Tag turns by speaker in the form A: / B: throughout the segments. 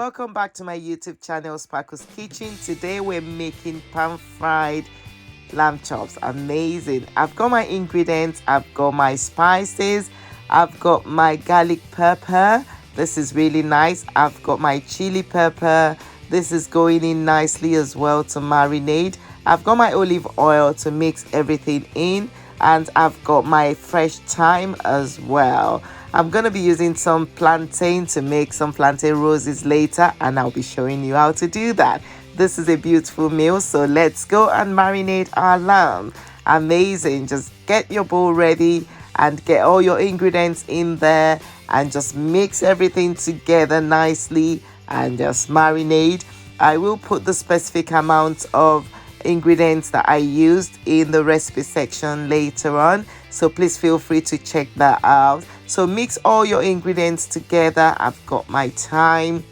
A: Welcome back to my YouTube channel, Sparkle's Kitchen. Today we're making pan-fried lamb chops. Amazing. I've got my ingredients, I've got my spices, I've got my garlic pepper. This is really nice. I've got my chili pepper. This is going in nicely as well to marinate. I've got my olive oil to mix everything in, and I've got my fresh thyme as well. I'm going to be using some plantain to make some plantain roses later, and I'll be showing you how to do that. This is a beautiful meal, so let's go and marinate our lamb. Amazing. Just get your bowl ready and get all your ingredients in there and just mix everything together nicely and just marinate. I will put the specific amount of ingredients that I used in the recipe section later on, so please feel free to check that out. So mix all your ingredients together. I've got my thyme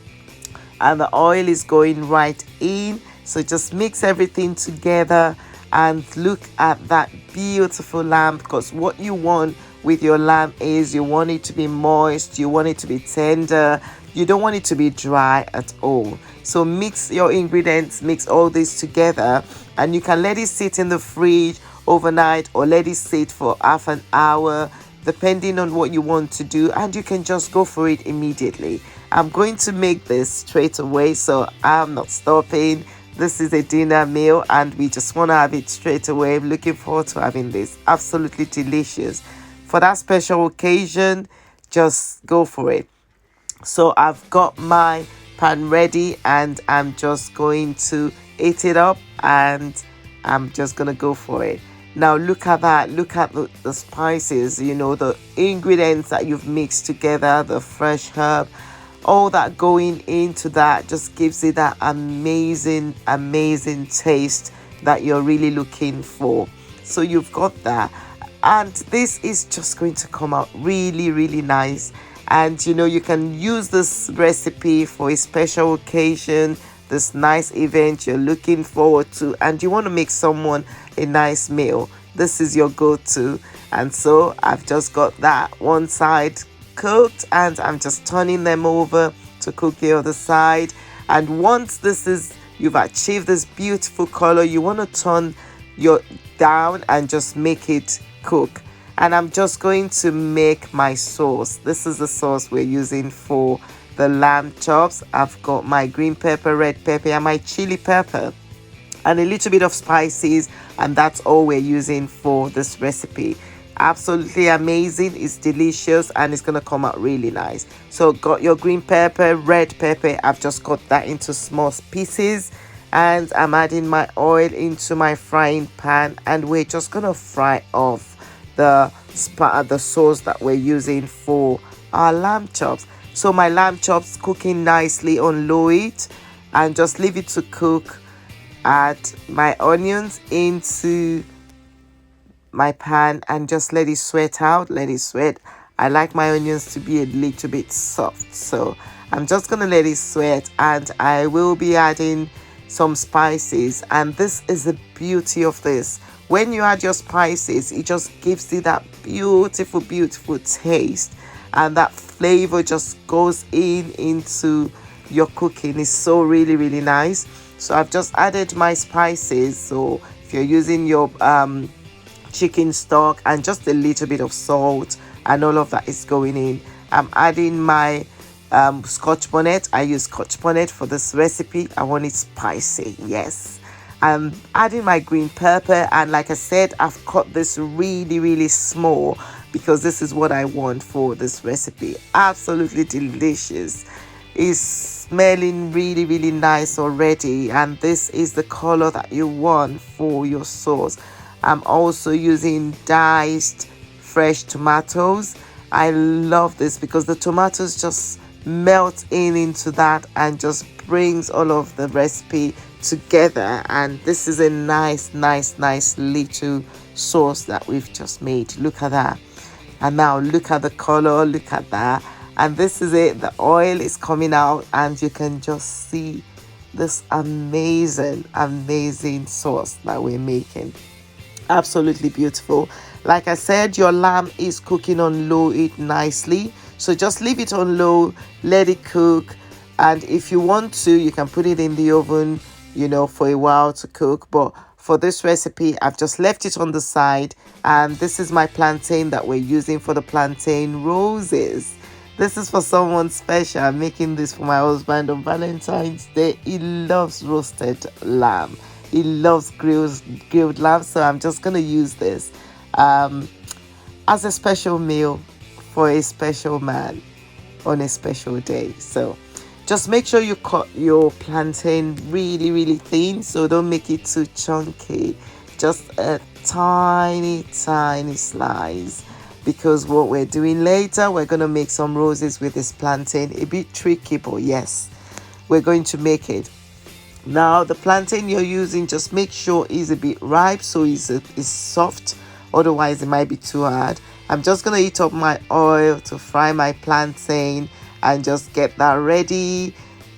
A: and the oil is going right in, so just mix everything together and look at that beautiful lamb, because what you want with your lamb is you want it to be moist, you want it to be tender, you don't want it to be dry at all. So mix your ingredients, mix all this together, and you can let it sit in the fridge overnight or let it sit for half an hour depending on what you want to do, and you can just go for it immediately. I'm going to make this straight away, so I'm not stopping. This is a dinner meal and we just want to have it straight away. I'm looking forward to having this. Absolutely delicious. For that special occasion, just go for it. So I've got my pan ready and I'm just going to heat it up and I'm just going to go for it. Now look at that. Look at the spices, you know, the ingredients that you've mixed together, the fresh herb, all that going into that just gives it that amazing taste that you're really looking for. So you've got that, and this is just going to come out really nice. And you know, you can use this recipe for a special occasion, this nice event you're looking forward to, and you want to make someone a nice meal. This is your go-to. And so I've just got that one side cooked and I'm just turning them over to cook the other side. And once you've achieved this beautiful color, you want to turn your down and just make it cook. And I'm just going to make my sauce. This is the sauce we're using for the lamb chops. I've got my green pepper, red pepper, and my chili pepper, and a little bit of spices, and that's all we're using for this recipe. Absolutely amazing. It's delicious and it's gonna come out really nice. So got your green pepper, red pepper. I've just cut that into small pieces, and I'm adding my oil into my frying pan, and we're just gonna fry off the sauce that we're using for our lamb chops. So my lamb chops cooking nicely on low heat, and just leave it to cook. Add my onions into my pan and just let it sweat out. Let it sweat. I like my onions to be a little bit soft, so I'm just gonna let it sweat, and I will be adding some spices. And this is the beauty of this: when you add your spices, it just gives you that beautiful taste, and that flavor just goes into your cooking. It's so really nice. So I've just added my spices. So if you're using your chicken stock, and just a little bit of salt, and all of that is going in. I'm adding my scotch bonnet. I use scotch bonnet for this recipe. I want it spicy. Yes. I'm adding my green pepper, and like I said, I've cut this really small because this is what I want for this recipe. Absolutely delicious. It's smelling really nice already, and this is the color that you want for your sauce. I'm also using diced fresh tomatoes. I love this because the tomatoes just melt into that and just brings all of the recipe together. And this is a nice little sauce that we've just made. Look at that. And now look at the color, look at that. And this is it. The oil is coming out, and you can just see this amazing sauce that we're making. Absolutely beautiful. Like I said, your lamb is cooking on low heat nicely, so just leave it on low, let it cook And if you want to, you can put it in the oven, for a while to cook. But for this recipe, I've just left it on the side. And this is my plantain that we're using for the plantain roses. This is for someone special. I'm making this for my husband on Valentine's Day. He loves roasted lamb. He loves grilled lamb. So I'm just going to use this as a special meal for a special man on a special day. So just make sure you cut your plantain really, really thin. So don't make it too chunky. Just a tiny, tiny slice. Because what we're doing later, we're going to make some roses with this plantain. A bit tricky, but yes, we're going to make it. Now, the plantain you're using, just make sure it's a bit ripe, so it's soft. Otherwise, it might be too hard. I'm just going to heat up my oil to fry my plantain and just get that ready.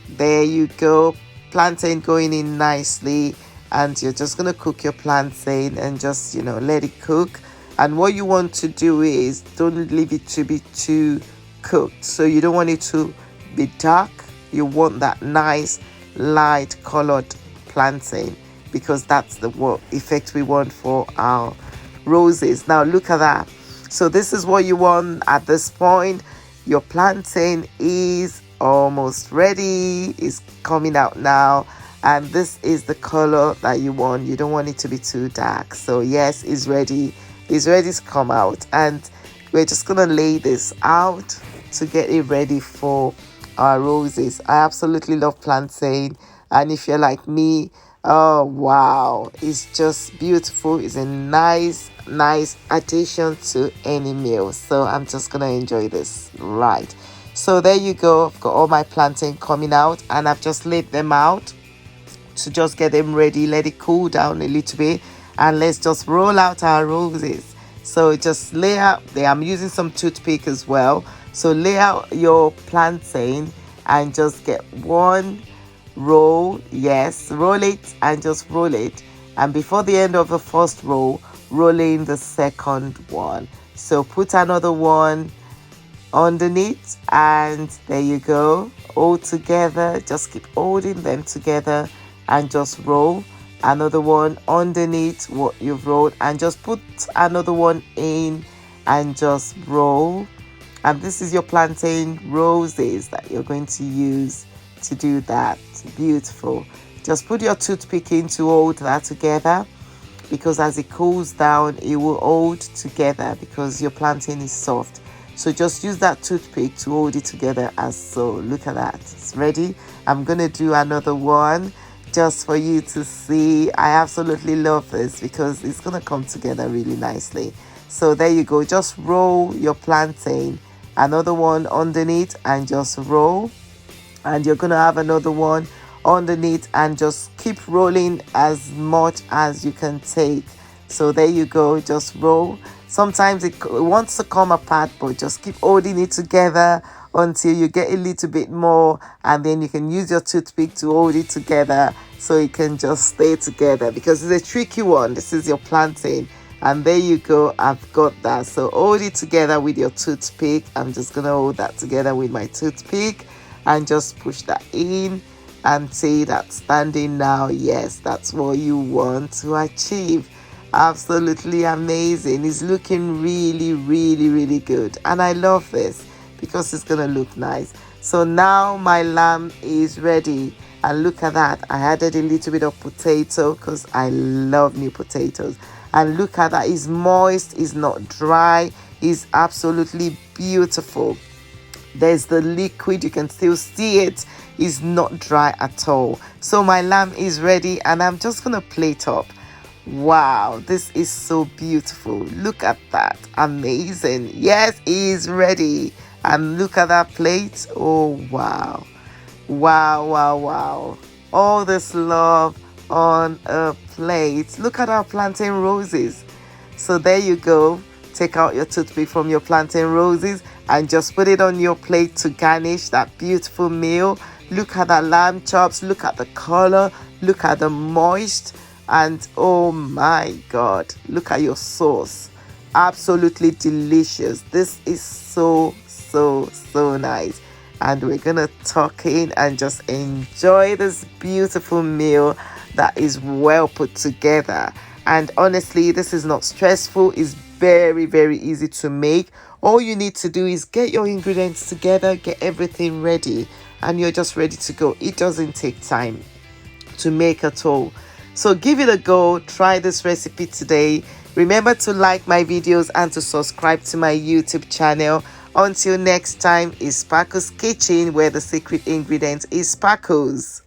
A: There you go. Plantain going in nicely. And you're just going to cook your plantain and just, let it cook. And what you want to do is don't leave it to be too cooked. So you don't want it to be dark. You want that nice light colored plantain, because that's the effect we want for our roses. Now look at that. So this is what you want at this point. Your plantain is almost ready. It's coming out now. And this is the color that you want. You don't want it to be too dark. So yes, it's ready. It's ready to come out, and we're just gonna lay this out to get it ready for our roses. I absolutely love plantain, and if you're like me, oh wow, it's just beautiful. It's a nice addition to any meal. So I'm just gonna enjoy this. Right, so there you go. I've got all my plantain coming out, and I've just laid them out to just get them ready. Let it cool down a little bit, and let's just roll out our roses. So just lay out there. I'm using some toothpick as well. So lay out your plantain and just get one roll. Yes, roll it and just roll it. And before the end of the first roll, roll in the second one. So put another one underneath, and there you go. All together. Just keep holding them together and just roll. Another one underneath what you've rolled, and just put another one in and just roll. And this is your plantain roses that you're going to use to do that. Beautiful. Just put your toothpick in to hold that together, because as it cools down, it will hold together because your plantain is soft. So just use that toothpick to hold it together as so. Look at that. It's ready. I'm going to do another one just for you to see. I absolutely love this because it's going to come together really nicely. So there you go. Just roll your plantain. Another one underneath and just roll. And you're going to have another one underneath and just keep rolling as much as you can take. So there you go. Just roll. Sometimes it wants to come apart, but just keep holding it together until you get a little bit more, and then you can use your toothpick to hold it together so it can just stay together, because it's a tricky one. This is your plantain, and there you go. I've got that. So hold it together with your toothpick. I'm just gonna hold that together with my toothpick and just push that in and see that standing now. Yes, that's what you want to achieve. Absolutely amazing. It's looking really, really, really good, and I love this because it's gonna look nice. So now my lamb is ready, and look at that. I added a little bit of potato because I love new potatoes, and look at that. It's moist, it's not dry, it's absolutely beautiful. There's the liquid, you can still see it. It's not dry at all. So my lamb is ready, and I'm just gonna plate up. Wow, this is so beautiful. Look at that. Amazing. Yes, it is ready. And look at that plate. Oh, wow. Wow, wow, wow. All this love on a plate. Look at our plantain roses. So there you go. Take out your toothpick from your plantain roses and just put it on your plate to garnish that beautiful meal. Look at that lamb chops. Look at the color. Look at the moist. And oh my God, look at your sauce. Absolutely delicious. This is so nice. and we're gonna tuck in and just enjoy this beautiful meal that is well put together. And honestly, this is not stressful. It's very, very easy to make. All you need to do is get your ingredients together, get everything ready, and you're just ready to go. It doesn't take time to make at all. So give it a go. Try this recipe today. Remember to like my videos and to subscribe to my YouTube channel. Until next time, it's Sparkle's Kitchen, where the secret ingredient is sparkles.